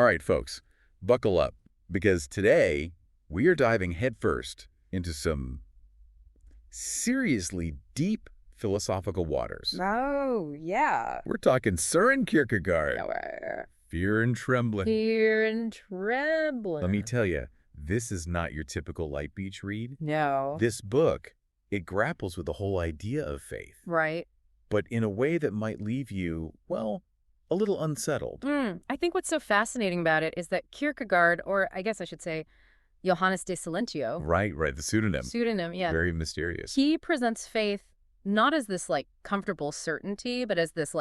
All right, folks, buckle up, because today we are diving headfirst into some seriously deep philosophical waters. Oh, yeah. We're talking Søren Kierkegaard, Yeah. Fear and Trembling. Fear and Trembling. Let me tell you, this is not your typical light beach read. No. This book, it grapples with the whole idea of faith, Right. but in a way that might leave you, well, a little unsettled. I think what's so fascinating about it is that Kierkegaard, or I guess I should say Johannes de Silentio. Right, the pseudonym. Pseudonym, yeah. Very mysterious. He presents faith not as this, comfortable certainty, but as this,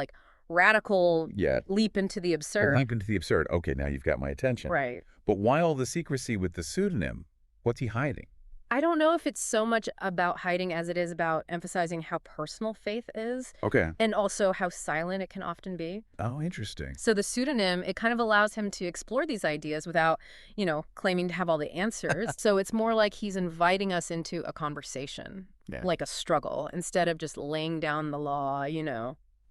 radical leap into the absurd. Leap into the absurd. Okay, now you've got my attention. Right. But why all the secrecy with the pseudonym? What's he hiding? I don't know if it's so much about hiding as it is about emphasizing how personal faith is. Okay. And also how silent it can often be. Oh, interesting. So the pseudonym, it kind of allows him to explore these ideas without, claiming to have all the answers. So it's more like he's inviting us into a conversation, like a struggle, instead of just laying down the law,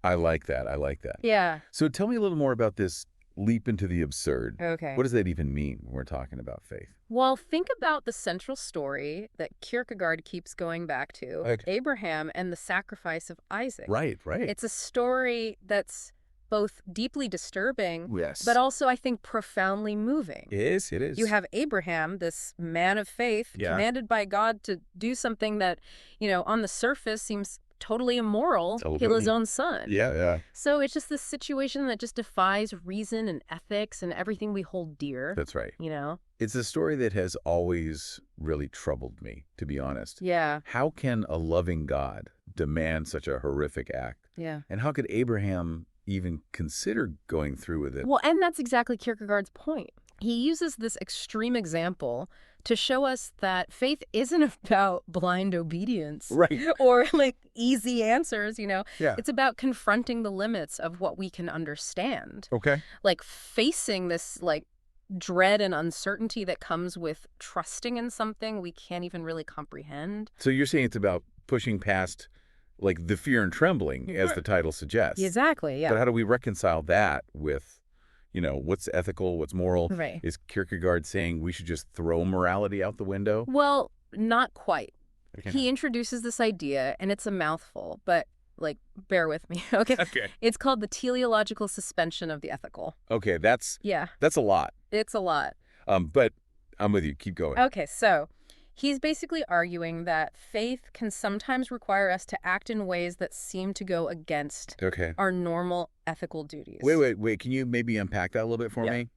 I like that. Yeah. So tell me a little more about this leap into the absurd. Okay. What does that even mean when we're talking about faith? Well, think about the central story that Kierkegaard keeps going back to, Okay. Abraham and the sacrifice of Isaac. Right. It's a story that's both deeply disturbing, Yes. but also, I think, profoundly moving. It is. You have Abraham, this man of faith, commanded by God to do something that, on the surface seems totally immoral, kill his own son. Yeah. So it's just this situation that just defies reason and ethics and everything we hold dear. That's right. You It's a story that has always really troubled me, to be honest. Yeah. How can a loving God demand such a horrific act? Yeah. And how could Abraham even consider going through with it? Well, and that's exactly Kierkegaard's point. He uses this extreme example to show us that faith isn't about blind obedience. Right. Or easy answers, Yeah. It's about confronting the limits of what we can understand. Okay. Facing this dread and uncertainty that comes with trusting in something we can't even really comprehend. So you're saying it's about pushing past the fear and trembling, as the title suggests. Exactly, yeah. But how do we reconcile that with, what's ethical, what's moral? Right. Is Kierkegaard saying we should just throw morality out the window? Well, not quite. Okay. He introduces this idea, and it's a mouthful, but, bear with me, okay? Okay. It's called the teleological suspension of the ethical. Okay, that's a lot. It's a lot. But I'm with you. Keep going. Okay, so he's basically arguing that faith can sometimes require us to act in ways that seem to go against our normal ethical duties. Wait. Can you maybe unpack that a little bit for me? It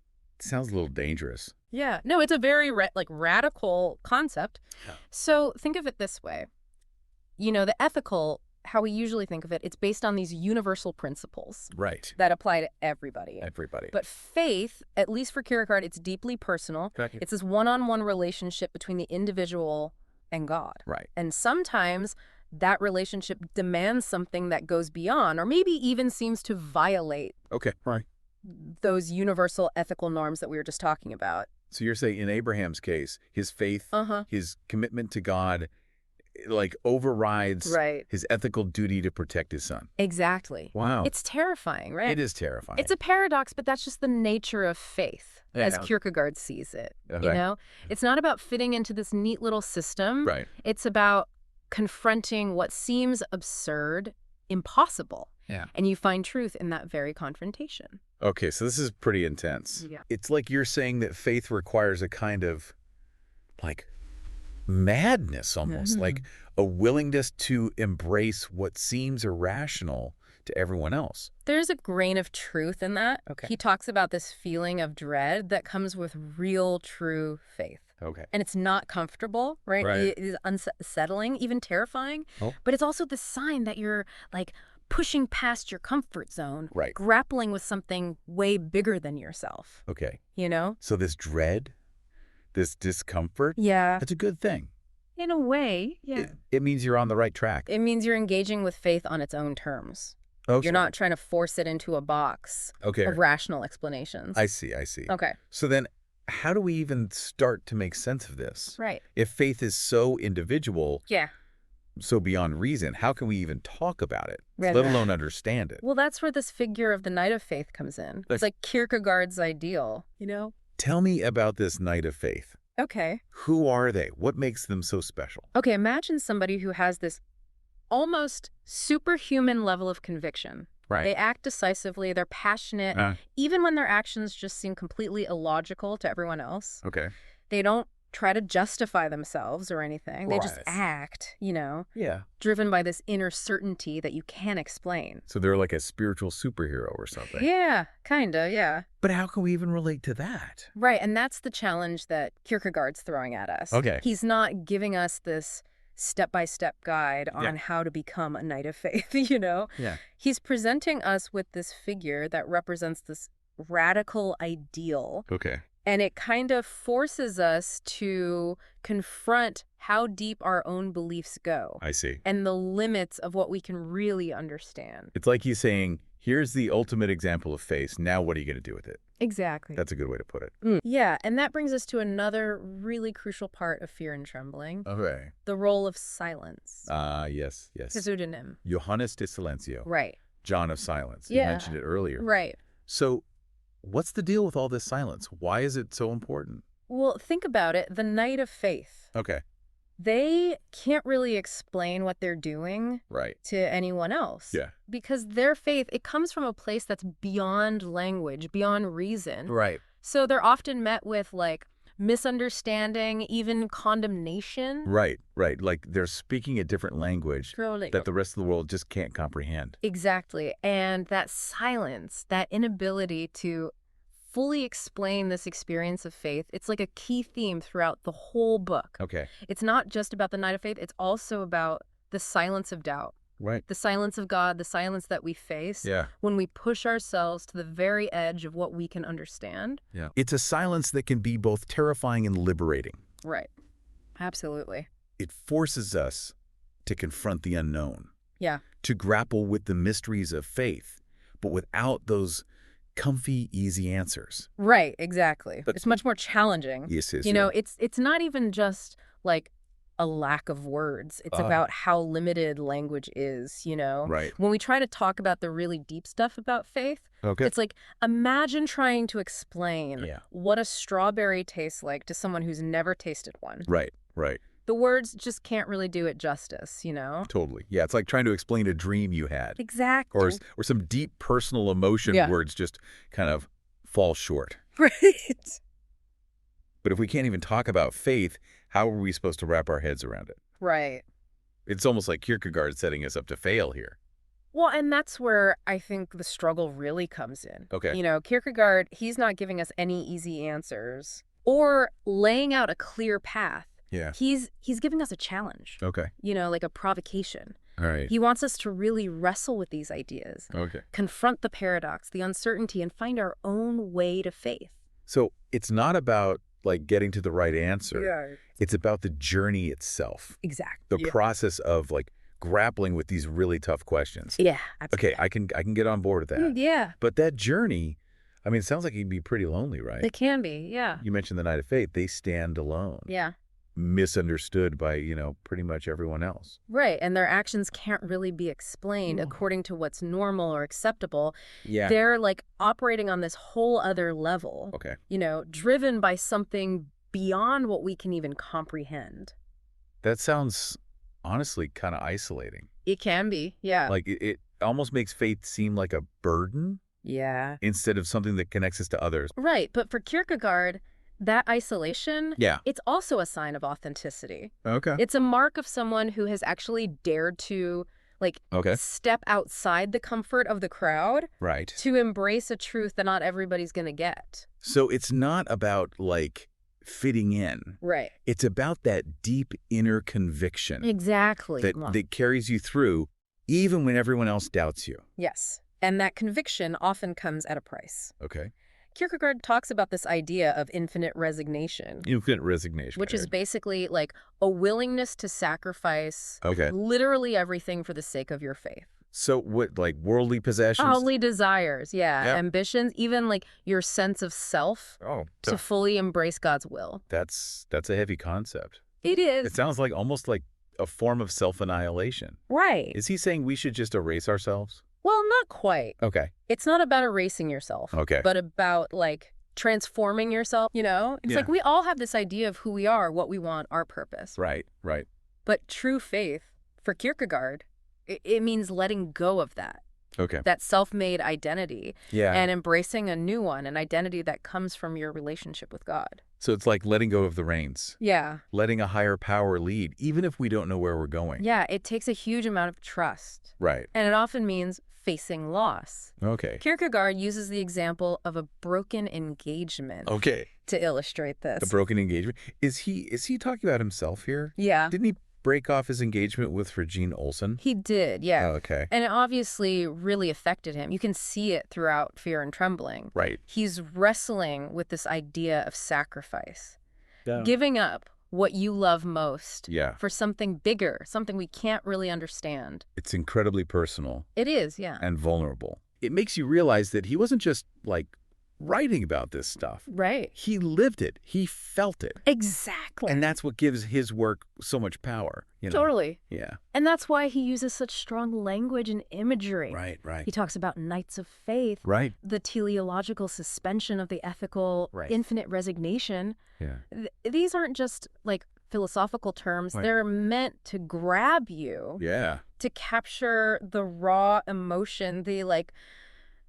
sounds a little dangerous. Yeah. No, it's a very radical concept. Yeah. So think of it this way. The ethical, how we usually think of it, it's based on these universal principles. Right. That apply to everybody. Everybody. But faith, at least for Kierkegaard, it's deeply personal. Okay. It's this one-on-one relationship between the individual and God. Right. And sometimes that relationship demands something that goes beyond, or maybe even seems to violate Right. those universal ethical norms that we were just talking about. So you're saying in Abraham's case, his faith, his commitment to God, overrides his ethical duty to protect his son. Exactly. Wow. It's terrifying, right? It is terrifying. It's a paradox, but that's just the nature of faith, as Kierkegaard sees it. Okay. It's not about fitting into this neat little system. Right. It's about confronting what seems absurd, impossible. Yeah. And you find truth in that very confrontation. Okay, so this is pretty intense. Yeah. It's like you're saying that faith requires a kind of, madness almost, like a willingness to embrace what seems irrational to everyone else. There's a grain of truth in that. Okay. He talks about this feeling of dread that comes with real, true faith. Okay. And it's not comfortable, right? Right. It is unsettling, even terrifying. Oh. But it's also the sign that you're, pushing past your comfort zone. Right. Grappling with something way bigger than yourself. Okay. So this dread, this discomfort, yeah. that's a good thing. In a way, yeah. It means you're on the right track. It means you're engaging with faith on its own terms. Okay. You're not trying to force it into a box of rational explanations. I see. Okay. So then how do we even start to make sense of this? Right. If faith is so individual, Yeah. So beyond reason, how can we even talk about it, Right. let alone understand it? Well, that's where this figure of the Knight of Faith comes in. It's like Kierkegaard's ideal, you know? Tell me about this Knight of Faith. Okay. Who are they? What makes them so special? Okay, imagine somebody who has this almost superhuman level of conviction. Right. They act decisively, they're passionate, even when their actions just seem completely illogical to everyone else. Okay. They don't try to justify themselves or anything. They just act, Yeah. driven by this inner certainty that you can't explain. So they're like a spiritual superhero or something. Yeah, kinda, yeah. But how can we even relate to that? Right, and that's the challenge that Kierkegaard's throwing at us. Okay. He's not giving us this step-by-step guide on how to become a Knight of Faith, Yeah. He's presenting us with this figure that represents this radical ideal. Okay. And it kind of forces us to confront how deep our own beliefs go. I see. And the limits of what we can really understand. It's like he's saying, here's the ultimate example of faith. Now what are you going to do with it? Exactly. That's a good way to put it. Yeah, and that brings us to another really crucial part of Fear and Trembling. Okay. The role of silence. Yes. Pseudonym. Johannes de Silencio. Right. John of Silence. You Yeah. mentioned it earlier. Right. So what's the deal with all this silence? Why is it so important? Well, think about it. The Knight of Faith. Okay. They can't really explain what they're doing Right. to anyone else. Yeah. Because their faith, it comes from a place that's beyond language, beyond reason. Right. So they're often met with like misunderstanding, even condemnation. Right. Like they're speaking a different language that the rest of the world just can't comprehend. Exactly. And that silence, that inability to fully explain this experience of faith, it's like a key theme throughout the whole book. Okay. It's not just about the Knight of Faith, it's also about the silence of doubt. Right. The silence of God, the silence that we face when we push ourselves to the very edge of what we can understand. Yeah. It's a silence that can be both terrifying and liberating. Right. Absolutely. It forces us to confront the unknown. Yeah. To grapple with the mysteries of faith, but without those comfy, easy answers. Right, exactly. But it's much more challenging. Yes. It's not even just like a lack of words. It's about how limited language is, Right. When we try to talk about the really deep stuff about faith, it's like, imagine trying to explain what a strawberry tastes like to someone who's never tasted one. Right. The words just can't really do it justice, Totally. Yeah, it's like trying to explain a dream you had. Exactly. Or some deep personal emotion words just kind of fall short. Right. But if we can't even talk about faith, how are we supposed to wrap our heads around it? Right. It's almost like Kierkegaard setting us up to fail here. Well, and that's where I think the struggle really comes in. Okay. Kierkegaard, he's not giving us any easy answers or laying out a clear path. Yeah. He's giving us a challenge. Okay. Like a provocation. All right. He wants us to really wrestle with these ideas. Okay. Confront the paradox, the uncertainty, and find our own way to faith. So it's not about like getting to the right answer. Yeah. It's about the journey itself. Exactly. The process of like grappling with these really tough questions. Yeah, absolutely. Okay, I can get on board with that. Yeah. But that journey, I mean, it sounds like it can be pretty lonely, right? It can be, yeah. You mentioned the Knight of Faith. They stand alone. Yeah. Misunderstood by, pretty much everyone else. Right, and their actions can't really be explained according to what's normal or acceptable. Yeah. They're like operating on this whole other level. Okay. Driven by something beyond what we can even comprehend. That sounds honestly kind of isolating. It can be, yeah. Like it almost makes faith seem like a burden. Yeah. Instead of something that connects us to others. Right, but for Kierkegaard, that isolation, it's also a sign of authenticity. Okay. It's a mark of someone who has actually dared to step outside the comfort of the crowd. Right. To embrace a truth that not everybody's going to get. So it's not about like fitting in. Right. It's about that deep inner conviction. Exactly. That carries you through even when everyone else doubts you. Yes. And that conviction often comes at a price. Okay. Kierkegaard talks about this idea of infinite resignation. Infinite resignation. Which is basically like a willingness to sacrifice literally everything for the sake of your faith. So what, like worldly possessions? Worldly desires, ambitions, even like your sense of self to fully embrace God's will. That's a heavy concept. It is. It sounds like almost like a form of self-annihilation. Right. Is he saying we should just erase ourselves? Well, not quite. Okay. It's not about erasing yourself. Okay. But about, like, transforming yourself, you know? It's like we all have this idea of who we are, what we want, our purpose. Right, right. But true faith, for Kierkegaard, it means letting go of that. Okay. That self-made identity. Yeah. And embracing a new one, an identity that comes from your relationship with God. So it's like letting go of the reins. Yeah. Letting a higher power lead, even if we don't know where we're going. Yeah, it takes a huge amount of trust. Right. And it often means facing loss. Okay. Kierkegaard uses the example of a broken engagement to illustrate this. The broken engagement. Is he talking about himself here? Yeah. Didn't he break off his engagement with Regine Olsen? He did, yeah. Oh, okay. And it obviously really affected him. You can see it throughout Fear and Trembling. Right. He's wrestling with this idea of sacrifice. Yeah. Giving up what you love most Yeah. for something bigger, something we can't really understand. It's incredibly personal. It is, yeah. And vulnerable. It makes you realize that he wasn't just, like, writing about this stuff. Right. He lived it. He felt it. Exactly. And that's what gives his work so much power. You know? Totally. Yeah. And that's why he uses such strong language and imagery. Right, right. He talks about knights of faith, Right. the teleological suspension of the ethical, infinite resignation. Yeah. These aren't just, like, philosophical terms. Right. They're meant to grab you. Yeah. To capture the raw emotion, the, like,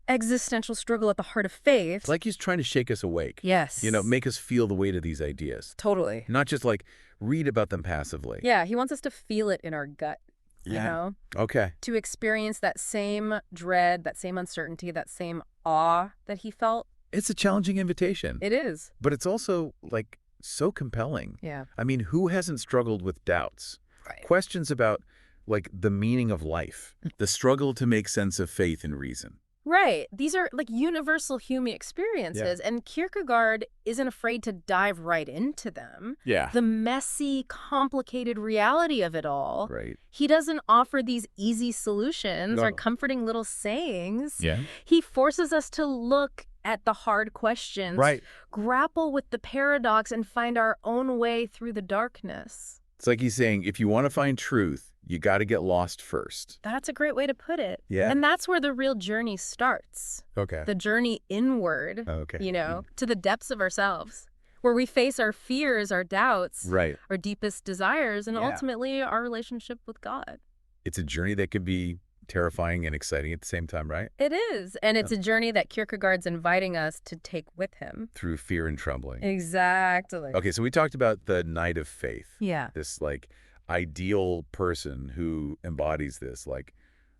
existential struggle at the heart of faith. It's like he's trying to shake us awake. Yes. You know, make us feel the weight of these ideas. Totally. Not just, like, read about them passively. Yeah, he wants us to feel it in our gut. Yeah. You know? Okay. To experience that same dread, that same uncertainty, that same awe that he felt. It's a challenging invitation. It is. But it's also, like, so compelling. Yeah. I mean, who hasn't struggled with doubts? Right. Questions about, like, the meaning of life, the struggle to make sense of faith and reason. Right. These are, like, universal human experiences, and Kierkegaard isn't afraid to dive right into them. Yeah. The messy, complicated reality of it all. Right. He doesn't offer these easy solutions No. or comforting little sayings. Yeah. He forces us to look at the hard questions, Right. grapple with the paradox, and find our own way through the darkness. It's like he's saying, if you want to find truth, you got to get lost first. That's a great way to put it. Yeah. And that's where the real journey starts. Okay. The journey inward, Okay. you know, to the depths of ourselves, where we face our fears, our doubts, Right. our deepest desires, and Yeah. ultimately our relationship with God. It's a journey that can be terrifying and exciting at the same time, right? It is. And it's a journey that Kierkegaard's inviting us to take with him. Through fear and trembling. Exactly. Okay, so we talked about the knight of faith. Yeah. This, like, ideal person who embodies this, like,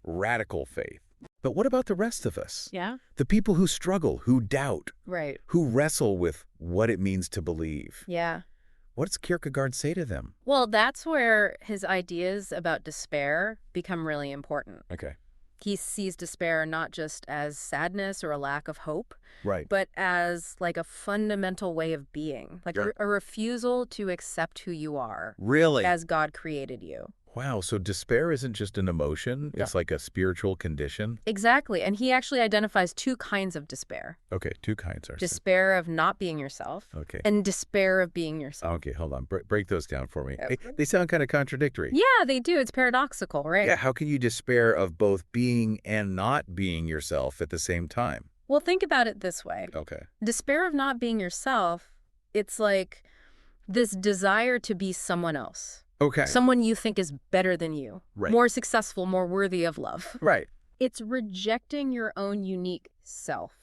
radical faith. But what about the rest of us? Yeah. The people who struggle, who doubt, Right. who wrestle with what it means to believe. Yeah. What does Kierkegaard say to them? Well, that's where his ideas about despair become really important. Okay. He sees despair not just as sadness or a lack of hope, Right. but as, like, a fundamental way of being, like Yeah. a refusal to accept who you are Really? as God created you. Wow, so despair isn't just an emotion, it's like a spiritual condition? Exactly. And he actually identifies two kinds of despair. Okay, two kinds are. Despair of not being yourself Okay. and despair of being yourself. Okay, hold on. Break those down for me. Okay. They sound kind of contradictory. Yeah, they do. It's paradoxical, right? Yeah, how can you despair of both being and not being yourself at the same time? Well, think about it this way. Okay. Despair of not being yourself, it's like this desire to be someone else. Okay. Someone you think is better than you, Right. more successful, more worthy of love. Right. It's rejecting your own unique self,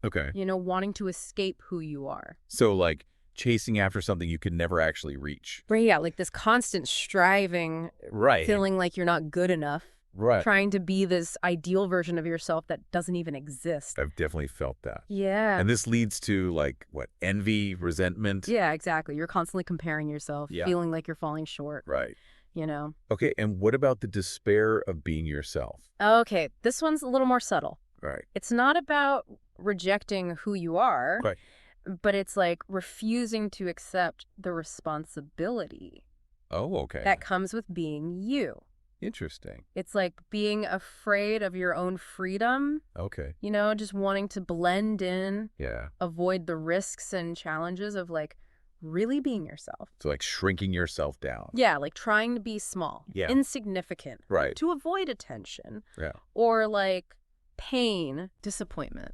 Okay. you know, wanting to escape who you are. So, like, chasing after something you could never actually reach. Right, yeah, like this constant striving, Right. feeling like you're not good enough, Right. trying to be this ideal version of yourself that doesn't even exist. I've definitely felt that. Yeah. And this leads to, like, what, envy, resentment? Yeah, exactly. You're constantly comparing yourself, Yeah. feeling like you're falling short, Right. you know? Okay, and what about the despair of being yourself? Okay, this one's a little more subtle. Right. It's not about rejecting who you are, Right. but it's like refusing to accept the responsibility Oh, okay. that comes with being you. Interesting. It's like being afraid of your own freedom, Okay. you know, just wanting to blend in, Yeah. avoid the risks and challenges of, like, really being yourself. So like shrinking yourself down. Yeah, like trying to be small, insignificant, Right. to avoid attention, Yeah. or like pain, disappointment.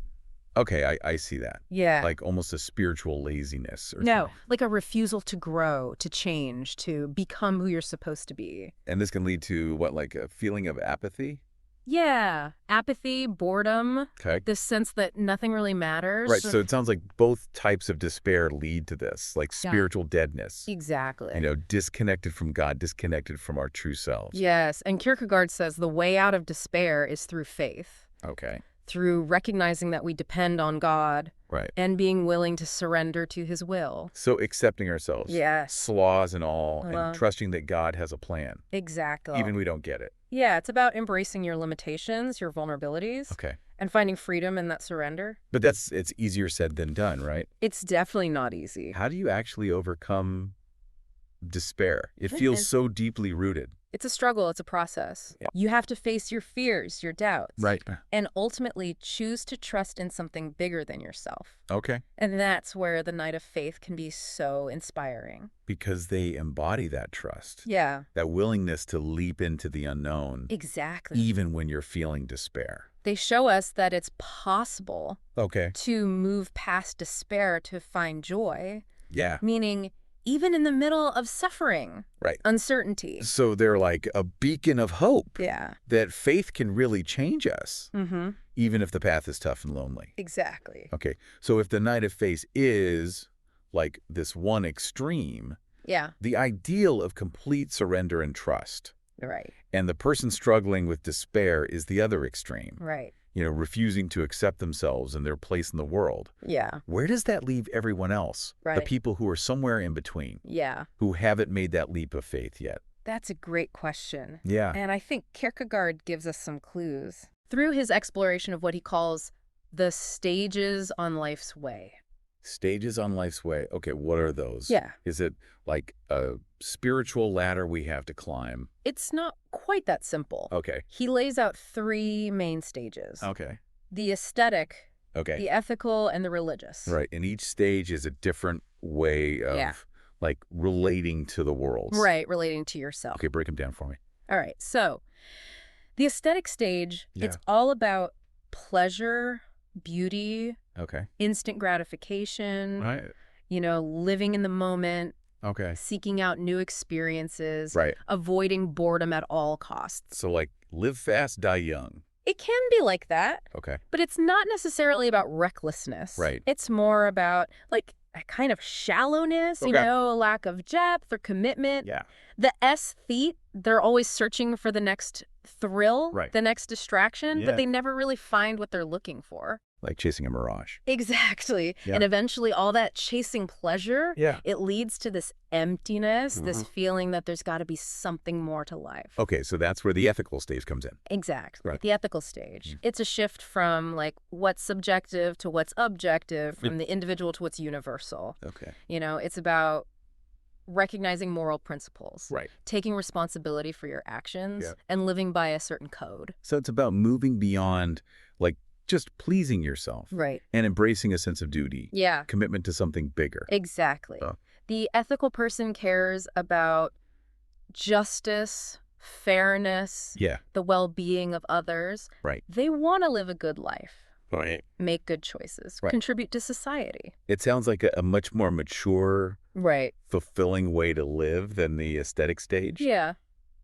Okay, I see that. Yeah. Like almost a spiritual laziness or No, something. like a refusal to grow, to change, to become who you're supposed to be. And this can lead to what, like a feeling of apathy? Yeah, apathy, boredom, Okay. this sense that nothing really matters. Right, so it sounds like both types of despair lead to this, like Yeah. spiritual deadness. Exactly. You know, disconnected from God, disconnected from our true selves. Yes, and Kierkegaard says the way out of despair is through faith, Okay. through recognizing that we depend on God Right. and being willing to surrender to his will. So accepting ourselves, Yes. flaws and all, Uh-huh. and trusting that God has a plan, Exactly. even we don't get it. Yeah, it's about embracing your limitations, your vulnerabilities, Okay. and finding freedom in that surrender. But it's easier said than done, right? It's definitely not easy. How do you actually overcome despair? It Goodness. feels so deeply rooted. It's a struggle. It's a process. Yeah. You have to face your fears, your doubts. Right. And ultimately choose to trust in something bigger than yourself. Okay. And that's where the Night of Faith can be so inspiring. Because they embody that trust, Yeah, that willingness to leap into the unknown, exactly. even when you're feeling despair. They show us that it's possible Okay. to move past despair to find joy, Yeah. meaning even in the middle of suffering, Right. uncertainty. So they're like a beacon of hope Yeah. that faith can really change us, Mm-hmm. even if the path is tough and lonely. Exactly. Okay. So if the Night of Faith is like this one extreme, Yeah, the ideal of complete surrender and trust, right, and the person struggling with despair is the other extreme, right. you know, refusing to accept themselves and their place in the world. Yeah, Where does that leave everyone else? The Right. people who are somewhere in between, yeah. who haven't made that leap of faith yet. That's a great question. Yeah. And I think Kierkegaard gives us some clues through his exploration of what he calls the stages on life's way. Stages on life's way. Okay, what are those? Yeah. Is it like a spiritual ladder we have to climb? It's not quite that simple. Okay. He lays out 3 main stages. Okay. The aesthetic, Okay. the ethical, and the religious. Right. And each stage is a different way of Yeah. like relating to the world. Right, relating to yourself. Okay, break them down for me. All right, so the aesthetic stage, Yeah. it's all about pleasure, beauty, Okay. instant gratification, Right. living in the moment, Okay. seeking out new experiences, Right. avoiding boredom at all costs. So like live fast, die young. It can be like that, Okay. but it's not necessarily about recklessness. Right. It's more about like a kind of shallowness, Okay. a lack of depth or commitment. Yeah. The aesthete, they're always searching for the next thrill, Right. the next distraction, Yeah. but they never really find what they're looking for. Like chasing a mirage. Exactly. Yeah. And eventually all that chasing pleasure, Yeah. it leads to this emptiness, this Mhm. feeling that there's got to be something more to life. Okay, so that's where the ethical stage comes in. Exactly. Right. The ethical stage. Mm. It's a shift from like what's subjective to what's objective, from the individual to what's universal. Okay. It's about recognizing moral principles, Right. taking responsibility for your actions, Yeah. and living by a certain code. So it's about moving beyond like just pleasing yourself Right. and embracing a sense of duty, Yeah. commitment to something bigger. Exactly. Oh. The ethical person cares about justice, fairness, Yeah. the well-being of others. Right. They want to live a good life, Right. make good choices, Right. contribute to society. It sounds like a much more mature, Right. fulfilling way to live than the aesthetic stage. Yeah.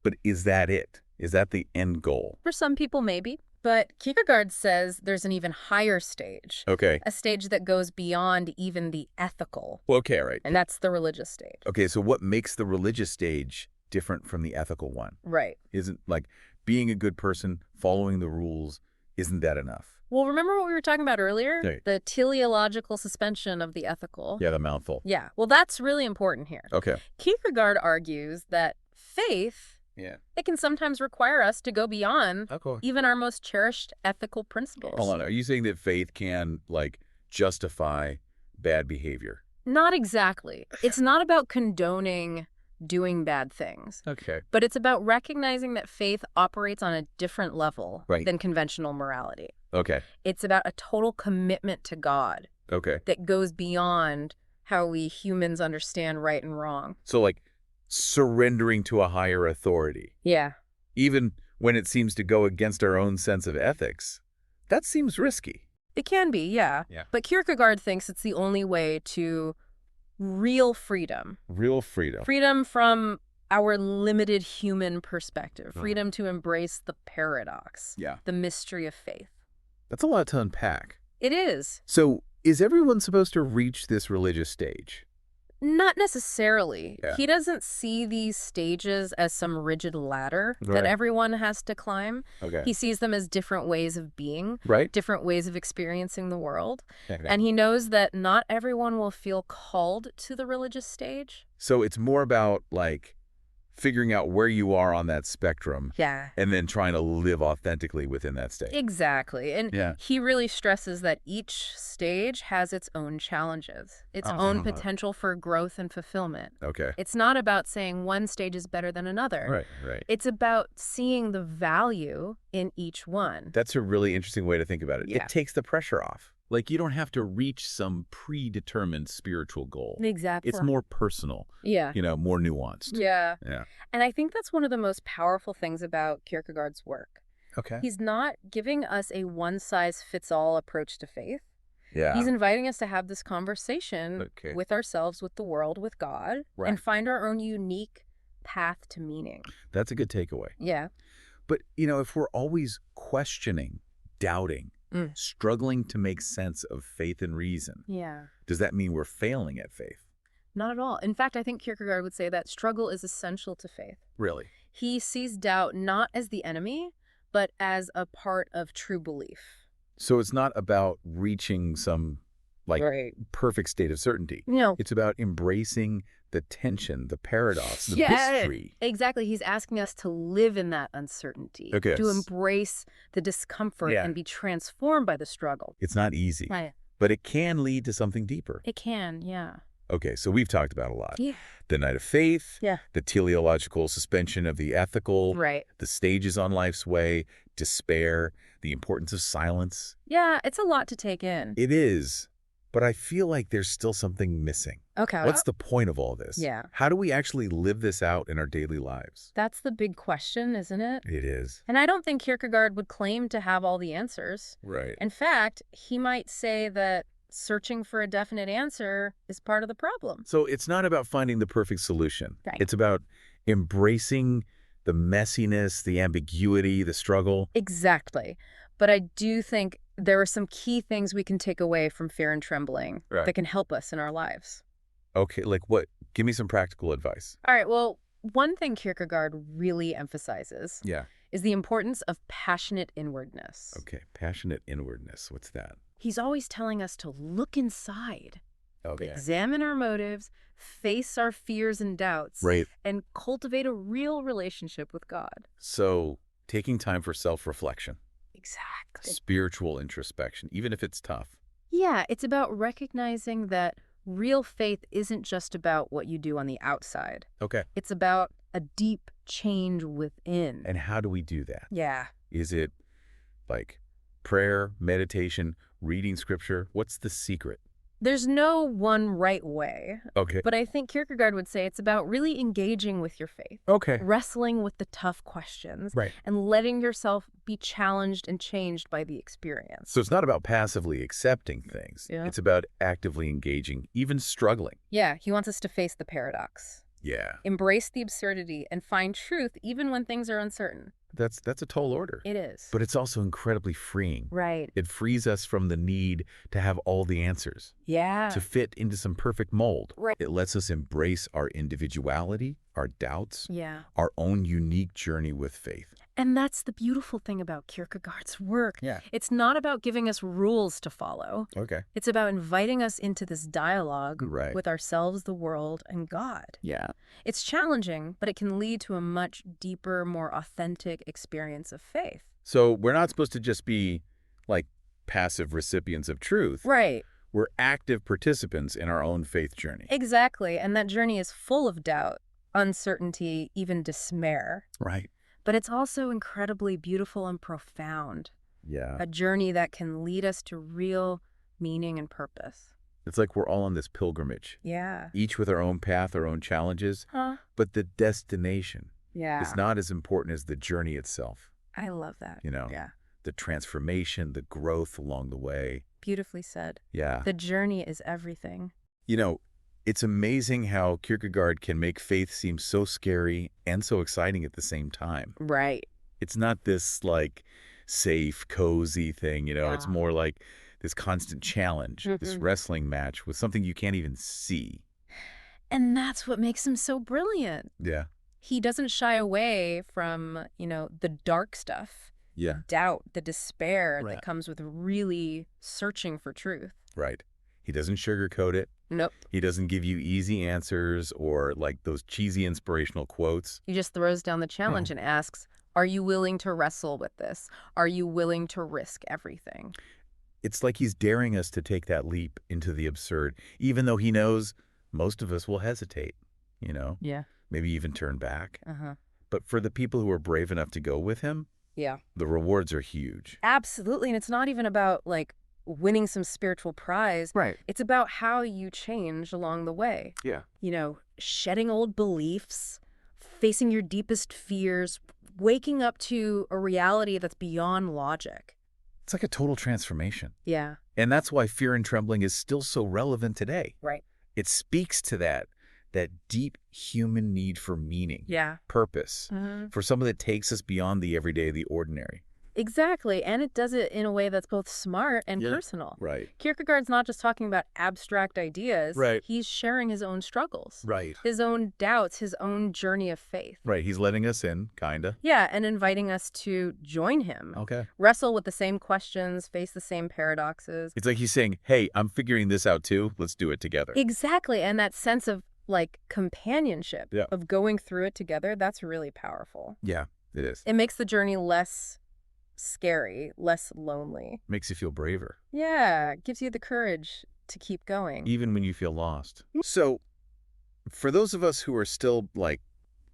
But is that it? Is that the end goal? For some people, maybe. But Kierkegaard says there's an even higher stage, Okay. a stage that goes beyond even the ethical, Well, okay, all right. and that's the religious stage. Okay, so what makes the religious stage different from the ethical one? Right. Isn't like being a good person, following the rules, isn't that enough? Well, remember what we were talking about earlier? Right. The teleological suspension of the ethical. Yeah, the mouthful. Yeah. Well, that's really important here. Okay. Kierkegaard argues that faith, Yeah. it can sometimes require us to go beyond Okay. even our most cherished ethical principles. Hold on. Are you saying that faith can like justify bad behavior? Not exactly. It's not about condoning doing bad things, Okay. but it's about recognizing that faith operates on a different level Right. than conventional morality. Okay. It's about a total commitment to God Okay. that goes beyond how we humans understand right and wrong. So, like, surrendering to a higher authority, Yeah. even when it seems to go against our own sense of ethics, that seems risky. It can be, yeah. Yeah. But Kierkegaard thinks it's the only way to real freedom. Real freedom. Freedom from our limited human perspective. Freedom to embrace the paradox. Yeah. The mystery of faith. That's a lot to unpack. It is. So, is everyone supposed to reach this religious stage? Not necessarily. Yeah. He doesn't see these stages as some rigid ladder Right. that everyone has to climb. Okay. He sees them as different ways of being, Right? different ways of experiencing the world. Okay. And he knows that not everyone will feel called to the religious stage. So it's more about, like, figuring out where you are on that spectrum Yeah. and then trying to live authentically within that state. Exactly. And Yeah. he really stresses that each stage has its own challenges, its own potential for growth and fulfillment. Okay. It's not about saying one stage is better than another. Right, right. It's about seeing the value in each one. That's a really interesting way to think about it. Yeah. It takes the pressure off. Like, you don't have to reach some predetermined spiritual goal. Exactly. It's more personal, Yeah. more nuanced. Yeah. Yeah. And I think that's one of the most powerful things about Kierkegaard's work. Okay. He's not giving us a one-size-fits-all approach to faith. Yeah. He's inviting us to have this conversation Okay. with ourselves, with the world, with God, Right. and find our own unique path to meaning. That's a good takeaway. Yeah. But, if we're always questioning, doubting, struggling to make sense of faith and reason, Yeah. does that mean we're failing at faith? Not at all. In fact, I think Kierkegaard would say that struggle is essential to faith. Really? He sees doubt not as the enemy, but as a part of true belief. So it's not about reaching some, perfect state of certainty. No. It's about embracing the tension, the paradox, the Yeah, mystery. exactly. He's asking us to live in that uncertainty, Okay. to embrace the discomfort Yeah. and be transformed by the struggle. It's not easy, Right. but it can lead to something deeper. It can, yeah. Okay, so we've talked about a lot. Yeah. The night of faith, Yeah. the teleological suspension of the ethical, Right. the stages on life's way, despair, the importance of silence. Yeah, it's a lot to take in. It is, but I feel like there's still something missing. Okay. What's the point of all this? Yeah. How do we actually live this out in our daily lives? That's the big question, isn't it? It is. And I don't think Kierkegaard would claim to have all the answers. Right. In fact, he might say that searching for a definite answer is part of the problem. So it's not about finding the perfect solution. Right. It's about embracing the messiness, the ambiguity, the struggle. Exactly. But I do think there are some key things we can take away from Fear and Trembling Right. that can help us in our lives. Okay, like what? Give me some practical advice. All right, well, one thing Kierkegaard really emphasizes Yeah. is the importance of passionate inwardness. Okay, passionate inwardness. What's that? He's always telling us to look inside, Okay. examine our motives, face our fears and doubts, Right. and cultivate a real relationship with God. So taking time for self-reflection, Exactly. spiritual introspection, even if it's tough. Yeah, it's about recognizing that real faith isn't just about what you do on the outside. Okay. It's about a deep change within. And how do we do that? Yeah. Is it like prayer, meditation, reading scripture? What's the secret? There's no one right way, Okay. but I think Kierkegaard would say it's about really engaging with your faith, Okay. wrestling with the tough questions, Right. and letting yourself be challenged and changed by the experience. So it's not about passively accepting things. Yeah. It's about actively engaging, even struggling. Yeah, he wants us to face the paradox, Yeah. embrace the absurdity, and find truth even when things are uncertain. That's a tall order. It is. But it's also incredibly freeing. Right. It frees us from the need to have all the answers, Yeah. to fit into some perfect mold. Right. It lets us embrace our individuality, our doubts, Yeah. our own unique journey with faith. And that's the beautiful thing about Kierkegaard's work. Yeah. It's not about giving us rules to follow. Okay. It's about inviting us into this dialogue Right. with ourselves, the world, and God. Yeah. It's challenging, but it can lead to a much deeper, more authentic experience of faith. So we're not supposed to just be like passive recipients of truth. Right. We're active participants in our own faith journey. Exactly. And that journey is full of doubt, uncertainty, even despair. Right. But it's also incredibly beautiful and profound. Yeah. A journey that can lead us to real meaning and purpose. It's like we're all on this pilgrimage, Yeah. each with our own path, our own challenges, Huh? but the destination is Yeah. not as important as the journey itself, I love that. you know, Yeah. the transformation, the growth along the way. Beautifully said. Yeah. The journey is everything. You know, it's amazing how Kierkegaard can make faith seem so scary and so exciting at the same time. Right. It's not this, like, safe, cozy thing, it's Yeah. more like this constant challenge, this Mhm. wrestling match with something you can't even see. And that's what makes him so brilliant. Yeah. He doesn't shy away from, the dark stuff, Yeah. doubt, the despair Right. that comes with really searching for truth. Right. He doesn't sugarcoat it. Nope. He doesn't give you easy answers or, like, those cheesy inspirational quotes. He just throws down the challenge and asks, are you willing to wrestle with this? Are you willing to risk everything? It's like he's daring us to take that leap into the absurd, even though he knows most of us will hesitate, Yeah. maybe even turn back. Uh-huh. But for the people who are brave enough to go with him, Yeah. the rewards are huge. Absolutely. And it's not even about, winning some spiritual prize. Right. It's about how you change along the way. Yeah. Shedding old beliefs, facing your deepest fears, waking up to a reality that's beyond logic. It's like a total transformation. Yeah. And that's why Fear and Trembling is still so relevant today. Right. It speaks to that deep human need for meaning, Yeah. purpose, for something that takes us beyond the everyday, the ordinary. Exactly. And it does it in a way that's both smart and Yeah. personal. Right. Kierkegaard's not just talking about abstract ideas. Right. He's sharing his own struggles, Right. his own doubts, his own journey of faith. Right. He's letting us in, kinda. Yeah, and inviting us to join him. Okay. Wrestle with the same questions, face the same paradoxes. It's like he's saying, hey, I'm figuring this out too. Let's do it together. Exactly. And that sense of, companionship, Yeah. of going through it together, that's really powerful. Yeah, it is. It makes the journey less scary, less lonely. Makes you feel braver, Yeah, it gives you the courage to keep going. even when you feel lost. So, for those of us who are still,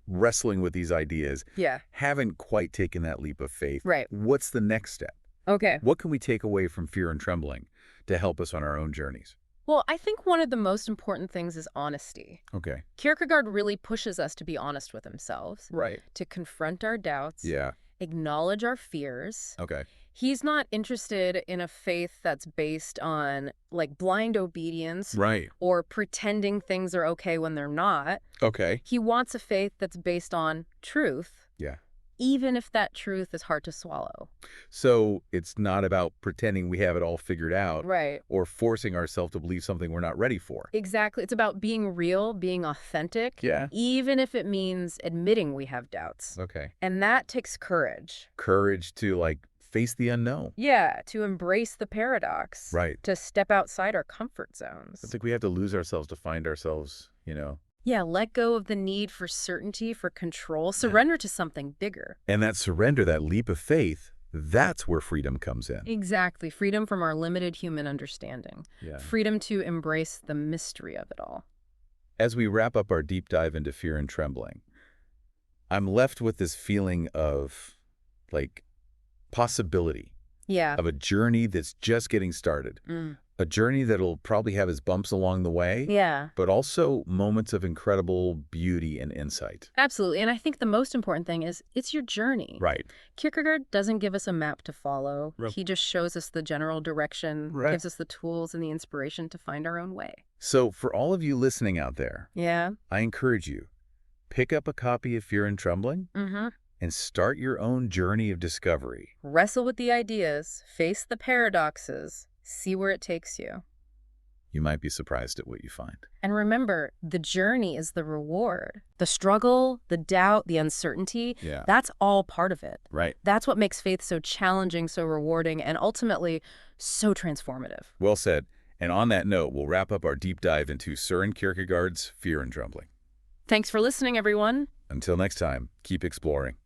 wrestling with these ideas, Yeah. haven't quite taken that leap of faith, Right. what's the next step? Okay. What can we take away from Fear and Trembling to help us on our own journeys? Well, I think one of the most important things is honesty. Okay. Kierkegaard really pushes us to be honest with ourselves, Right. to confront our doubts, Yeah. acknowledge our fears. Okay. He's not interested in a faith that's based on, blind obedience Right. or pretending things are okay when they're not. Okay. He wants a faith that's based on truth, Yeah. even if that truth is hard to swallow. So it's not about pretending we have it all figured out Right. or forcing ourselves to believe something we're not ready for. Exactly. It's about being real, being authentic, Yeah. even if it means admitting we have doubts. Okay. And that takes courage. Courage to, face the unknown. Yeah, to embrace the paradox. Right. To step outside our comfort zones. It's like we have to lose ourselves to find ourselves, Yeah, let go of the need for certainty, for control, surrender to something bigger. And that surrender, that leap of faith, that's where freedom comes in. Exactly. Freedom from our limited human understanding. Yeah. Freedom to embrace the mystery of it all. As we wrap up our deep dive into Fear and Trembling, I'm left with this feeling of, possibility, Yeah. of a journey that's just getting started. A journey that'll probably have its bumps along the way, Yeah. but also moments of incredible beauty and insight. Absolutely. And I think the most important thing is it's your journey. Right. Kierkegaard doesn't give us a map to follow. Right. He just shows us the general direction, Right. gives us the tools and the inspiration to find our own way. So for all of you listening out there, Yeah. I encourage you, pick up a copy of Fear and Trembling Mm-hmm. and start your own journey of discovery. Wrestle with the ideas, face the paradoxes, see where it takes you. You might be surprised at what you find. And remember, the journey is the reward. The struggle, the doubt, the uncertainty, Yeah. that's all part of it. Right. That's what makes faith so challenging, so rewarding, and ultimately so transformative. Well said. And on that note, we'll wrap up our deep dive into Søren Kierkegaard's Fear and Trembling. Thanks for listening, everyone. Until next time, keep exploring.